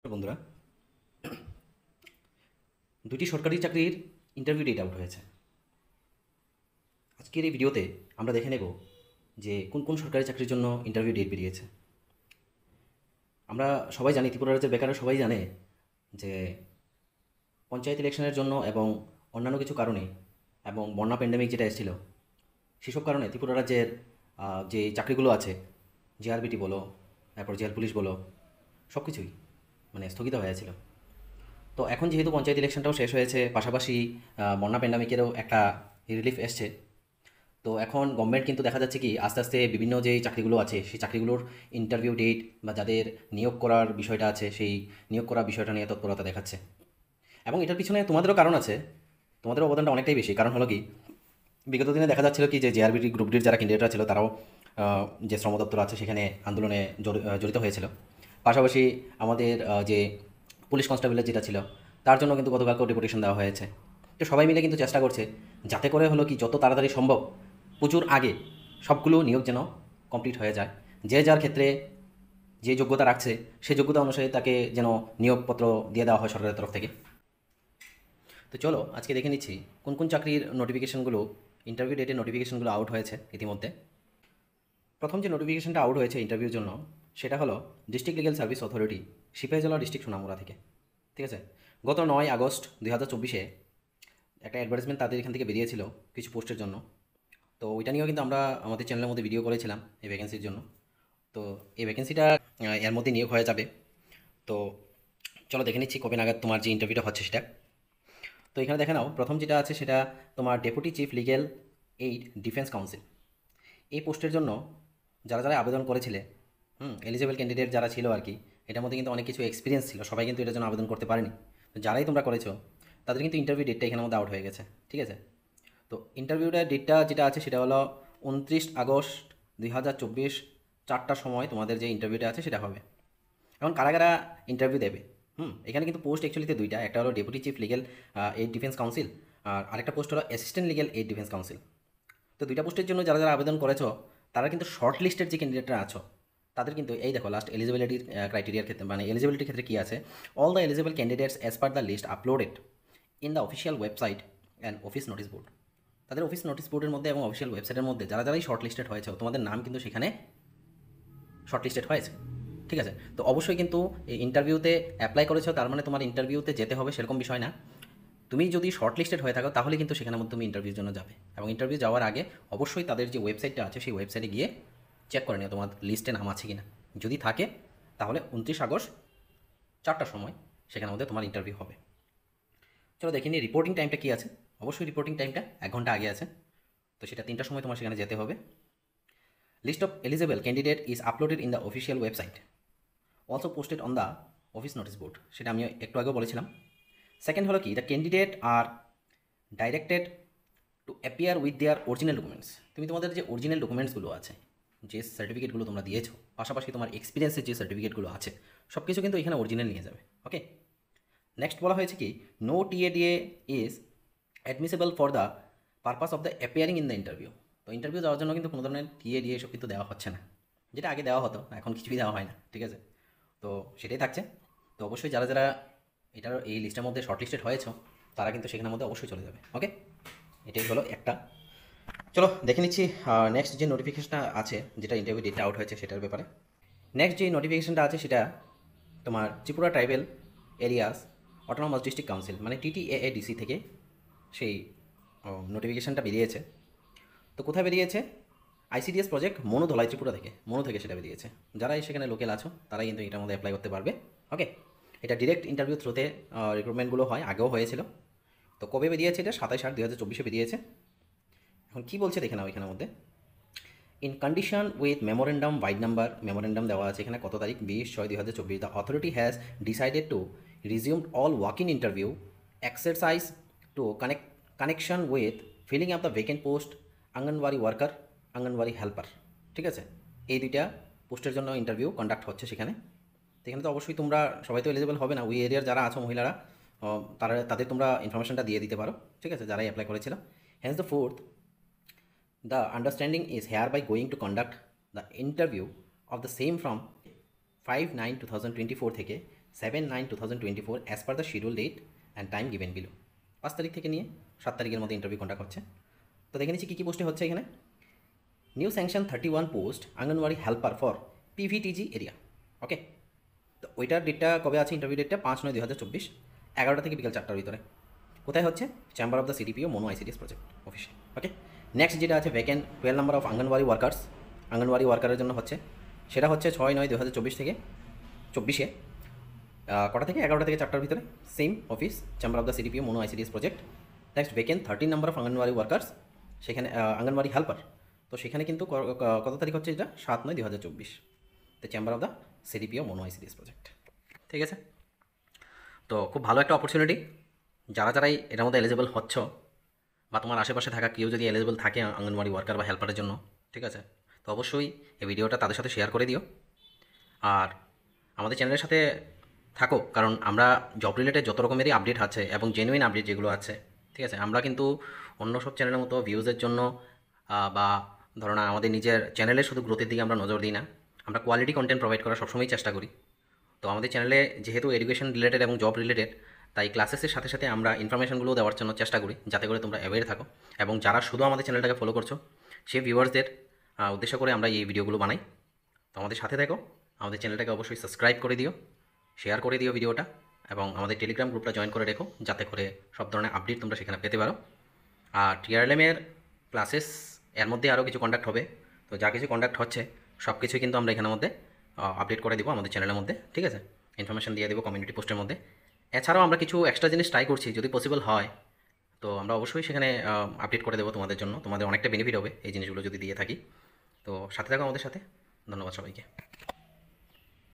বন্ধুরা, দুটি সরকারি চাকরির ইন্টারভিউ ডেট আউট হয়েছে। আজকের এই ভিডিওতে আমরা দেখে নেব যে কোন কোন সরকারি চাকরির জন্য ইন্টারভিউ ডেট বেরিয়েছে। আমরা সবাই জানি, ত্রিপুরা রাজ্যের বেকাররা সবাই জানে যে পঞ্চায়েত ইলেকশনের জন্য এবং অন্যান্য কিছু কারণে এবং বন্যা প্যান্ডেমিক যেটা এসেছিল সেসব কারণে ত্রিপুরা রাজ্যের যে চাকরিগুলো আছে, জেআরবিটি বলো, তারপর জেল পুলিশ বলো, সব কিছুই মানে স্থগিত হয়েছিল। তো এখন যেহেতু পঞ্চায়েত ইলেকশনটাও শেষ হয়েছে, পাশাপাশি বন্যা প্যান্ডামিকেরও একটা রিলিফ এসছে, তো এখন গভর্নমেন্ট কিন্তু দেখা যাচ্ছে কি আস্তে আস্তে বিভিন্ন যে চাকরিগুলো আছে সেই চাকরিগুলোর ইন্টারভিউ ডেট বা যাদের নিয়োগ করার বিষয়টা আছে সেই নিয়োগ করার বিষয়টা নিয়ে তৎপরতা দেখাচ্ছে। এবং এটার পিছনে তোমাদেরও কারণ আছে, তোমাদের অবদানটা অনেকটাই বেশি। কারণ হলো কি, বিগত দিনে দেখা যাচ্ছিল কি যে জেআরবিটি গ্রুপ ডির যারা ক্যান্ডিডেটরা ছিল তারাও যে শ্রম দপ্তর আছে সেখানে আন্দোলনে জড়িত হয়েছিল। পাশাপাশি আমাদের যে পুলিশ কনস্টেবলের যেটা ছিল তার জন্য কিন্তু গতকালকেও ডেপুটেশন দেওয়া হয়েছে। তো সবাই মিলে কিন্তু চেষ্টা করছে যাতে করে হলো কি যত তাড়াতাড়ি সম্ভব পুজোর আগে সবগুলো নিয়োগ যেন কমপ্লিট হয়ে যায়। যে যার ক্ষেত্রে যে যোগ্যতা রাখছে সেই যোগ্যতা অনুসারে তাকে যেন নিয়োগপত্র দিয়ে দেওয়া হয় সরকারের তরফ থেকে। তো চলো আজকে দেখে নিচ্ছি কোন কোন চাকরির নোটিফিকেশনগুলো, ইন্টারভিউ ডেটের নোটিফিকেশনগুলো আউট হয়েছে ইতিমধ্যে। প্রথম যে নোটিফিকেশনটা আউট হয়েছে ইন্টারভিউর জন্য সেটা হলো district legal service authority, Sepahijala district Sonamura থেকে। ঠিক আছে, গত 9 আগস্ট 2024 একটা অ্যাডভার্টাইজমেন্ট তাদের এখান থেকে বেরিয়েছিল কিছু পোস্টের জন্য। তো ওইটা নিয়েও কিন্তু আমরা আমাদের চ্যানেলের মধ্যে ভিডিও করেছিলাম এই ভ্যাকেন্সির জন্য। তো এই ভ্যাকেন্সিটা এর মধ্যে নিয়োগ হয়ে যাবে। তো চলো দেখে নিচ্ছি কবে নাগাদ তোমার যে ইন্টারভিউটা হচ্ছে সেটা। তো এখানে দেখে নাও, প্রথম যেটা আছে সেটা তোমার deputy chief legal aid defence council. এই পোস্টের জন্য যারা যারা আবেদন করেছিলে, এলিজিবল ক্যান্ডিডেট যারা ছিল আর কি, এটার মধ্যে কিন্তু অনেক কিছু এক্সপিরিয়েন্স ছিল, সবাই কিন্তু এটার জন্য আবেদন করতে পারেনি। তো যারাই তোমরা করেছো তাদের কিন্তু ইন্টারভিউ ডেটটা এখানের মধ্যে আউট হয়ে গেছে। ঠিক আছে, তো ইন্টারভিউটার ডেটটা যেটা আছে সেটা হলো 29 আগস্ট 2024 4টার সময় তোমাদের যে ইন্টারভিউটা আছে সেটা হবে। এখন কারা কারা ইন্টারভিউ দেবে? এখানে কিন্তু পোস্ট অ্যাকচুয়ালিতে দুইটা, একটা হলো deputy chief legal aid defence council, আর আরেকটা পোস্ট হলো assistant legal aid defence council. তো দুইটা পোস্টের জন্য যারা যারা আবেদন করেছো তারা কিন্তু শর্ট লিস্টের যে ক্যান্ডিডেটরা আছো তাদের কিন্তু এই দেখো লাস্ট এলিজিবিলিটির ক্রাইটেরিয়ার ক্ষেত্রে, মানে এলিজিবিলিটির ক্ষেত্রে কী আছে, all the eligible candidates as per the list uploaded in the official website and office notice board. তাদের অফিস নোটিস বোর্ডের মধ্যে এবং অফিসিয়াল ওয়েবসাইটের মধ্যে যারা যারাই শর্ট লিস্টেড হয়েছে তোমাদের নাম কিন্তু সেখানে শর্ট লিস্টেড হয়েছে। ঠিক আছে, তো অবশ্যই কিন্তু এই ইন্টারভিউতে অ্যাপ্লাই করেছো তার মানে তোমার ইন্টারভিউতে যেতে হবে সেরকম বিষয় না। তুমি যদি শর্ট লিস্টেড হয়ে থাকো তাহলে কিন্তু সেখানের মধ্যে তুমি ইন্টারভিউর জন্য যাবে, এবং ইন্টারভিউ যাওয়ার আগে অবশ্যই তাদের যে ওয়েবসাইটটা আছে সেই ওয়েবসাইটে গিয়ে চেক করে নিও তোমার লিস্টে নাম আছে কি না। যদি থাকে তাহলে 29 আগস্ট 4টার সময় সেখানের মধ্যে তোমার ইন্টারভিউ হবে। চলো দেখে নিই রিপোর্টিং টাইমটা কী আছে। অবশ্যই রিপোর্টিং টাইমটা 1 ঘন্টা আগে আছে, তো সেটা 3টার সময় তোমার সেখানে যেতে হবে। List of eligible candidate is uploaded in the official website, also posted on the office notice board, সেটা আমি একটু আগেও বলেছিলাম। সেকেন্ড হলো কি, the candidate are directed to appear with their original documents. তুমি তোমাদের যে অরিজিনাল ডকুমেন্টসগুলো আছে, যে সার্টিফিকেটগুলো তোমরা দিয়েছো, পাশাপাশি তোমার এক্সপিরিয়েন্সের যে সার্টিফিকেটগুলো আছে সব কিছু কিন্তু এখানে অরিজিনাল নিয়ে যাবে। ওকে, নেক্সট বলা হয়েছে কি, no TA DA is admissible for the purpose of the appearing in the interview. তো ইন্টারভিউ যাওয়ার জন্য কিন্তু কোনো ধরনের টিএডিএ এসব কিন্তু দেওয়া হচ্ছে না, যেটা আগে দেওয়া হতো, এখন কিছুই দেওয়া হয় না। ঠিক আছে, তো সেটাই থাকছে। তো অবশ্যই যারা যারা এটার এই লিস্টের মধ্যে শর্ট লিস্টেড হয়েছ তারা কিন্তু সেখানের মধ্যে অবশ্যই চলে যাবে। ওকে, এটাই হলো একটা। চলো দেখে নিচ্ছি নেক্সট যে নোটিফিকেশনটা আছে, যেটা ইন্টারভিউ ডেটটা আউট হয়েছে সেটার ব্যাপারে। নেক্সট যে নোটিফিকেশনটা আছে সেটা তোমার Tripura tribal areas autonomous district council মানে TTAADC থেকে সেই নোটিফিকেশনটা বেরিয়েছে। তো কোথায় বেরিয়েছে? ICDS প্রজেক্ট মনু ধলাই ত্রিপুরা থেকে, মনু থেকে সেটা বেরিয়েছে। যারাই সেখানে লোকাল আছো তারাই কিন্তু এটার মধ্যে অ্যাপ্লাই করতে পারবে। ওকে, এটা ডিরেক্ট ইন্টারভিউ থ্রুতে রিক্রুটমেন্টগুলো হয়, আগেও হয়েছিল। তো কবে বেরিয়েছে? এটা 27/8/2024 বেরিয়েছে। এখন কী বলছে দেখে নাও এখানের মধ্যে, in condition with memorandum vide number, memorandum দেওয়া আছে এখানে কত তারিখ, 20/6/2024, the authority has decided to resume all walk in interview exercise to connection with filling up the vacant post anganwadi worker, anganwadi helper. ঠিক আছে, এই দুইটা পোস্টের জন্য ইন্টারভিউ কন্ডাক্ট হচ্ছে সেখানে। তো এখানে তো অবশ্যই তোমরা সবাই তো এলিজিবল হবে না, ওই এরিয়ার যারা আছো মহিলারা তাদের তোমরা ইনফরমেশনটা দিয়ে দিতে পারো। ঠিক আছে, যারাই অ্যাপ্লাই করেছিল। Hence the fourth, the understanding is hereby going to conduct the interview of the same from 5/9/2024 থেকে 7/9/2024 as per the schedule date and time given below. 5 তারিখ থেকে নিয়ে 7 তারিখের মধ্যে ইন্টারভিউ কন্ডাক্ট হচ্ছে। তো দেখে নিচ্ছি কী কী পোস্টে হচ্ছে এখানে। New sanction 31 post anganwadi helper for PVTG area. Okay, তো ওইটার ডেটটা কবে আছে? ইন্টারভিউ ডেটটা 5/9/2024, 11টা থেকে বিকাল 4টার ভিতরে। কোথায় হচ্ছে? চেম্বার অফ দ্য সিডিপিও মনো আইসিডিএস প্রজেক্ট অফিসে। ওকে, নেক্সট যেটা আছে vacant 12 number of anganwadi workers. Anganwadi ওয়ার্কারের জন্য হচ্ছে, সেটা হচ্ছে 6/9/2024 থেকে 24-এ, কটা থেকে? 11টা থেকে 4টার ভিতরে, same office, chamber of the CDPO মনো ICDS project. Next vacant 13 number of anganwadi workers, সেখানে আঙ্গনওয়াড়ি হেল্পার। তো সেখানে কিন্তু কত তারিখ হচ্ছে? এটা 7/9/2024, the chamber of the CDPO মনো আইসিডিএস প্রজেক্ট। ঠিক আছে, তো খুব ভালো একটা অপরচুনিটি। যারা যারাই এটার মধ্যে এলিজিবল হচ্ছ, বা তোমার আশেপাশে থাকা কেউ যদি এলিজিবল থাকে আঙ্গনওয়াড়ি ওয়ার্কার বা হেল্পারের জন্য, ঠিক আছে, তো অবশ্যই এই ভিডিওটা তাদের সাথে শেয়ার করে দিও। আর আমাদের চ্যানেলের সাথে থাকো, কারণ আমরা জব রিলেটেড যত রকমেরই আপডেট আছে এবং জেনুইন আপডেট যেগুলো আছে, ঠিক আছে, আমরা কিন্তু অন্য সব চ্যানেলের মতো ভিউজের জন্য বা ধরো না আমাদের নিজের চ্যানেলের শুধু গ্রোথের দিকে আমরা নজর দিই না, আমরা কোয়ালিটি কন্টেন্ট প্রোভাইড করার সবসময় চেষ্টা করি। তো আমাদের চ্যানেলে যেহেতু এডুকেশন রিলেটেড এবং জব রিলেটেড, তাই ক্লাসেসের সাথে সাথে আমরা ইনফরমেশনগুলো দেওয়ার জন্য চেষ্টা করি, যাতে করে তোমরা অ্যাওয়্যার থাকো। এবং যারা শুধু আমাদের চ্যানেলটাকে ফলো করছো, সেই ভিউয়ার্সদের উদ্দেশ্য করে আমরা এই ভিডিওগুলো বানাই। তো আমাদের সাথে থাকো, আমাদের চ্যানেলটাকে অবশ্যই সাবস্ক্রাইব করে দিও, শেয়ার করে দিও ভিডিওটা, এবং আমাদের টেলিগ্রাম গ্রুপটা জয়েন করে রেখো, যাতে করে সব ধরনের আপডেট তোমরা সেখানে পেতে পারো। আর টিআরএলএমের ক্লাসেস এর মধ্যে আরও কিছু কন্ডাক্ট হবে, তো যা কিছু কন্ডাক্ট হচ্ছে সব কিছুই কিন্তু আমরা এখানের মধ্যে আপডেট করে দেবো আমাদের চ্যানেলের মধ্যে, ঠিক আছে, ইনফরমেশন দিয়ে দেবো কমিউনিটি পোস্টের মধ্যে। এছাড়াও আমরা কিছু এক্সট্রা জিনিস ট্রাই করছি, যদি পসিবল হয় তো আমরা অবশ্যই সেখানে আপডেট করে দেবো তোমাদের জন্য। তোমাদের অনেকটা বেনিফিট হবে এই জিনিসগুলো যদি দিয়ে থাকি। তো সাথে থাকো আমাদের সাথে। ধন্যবাদ সবাইকে।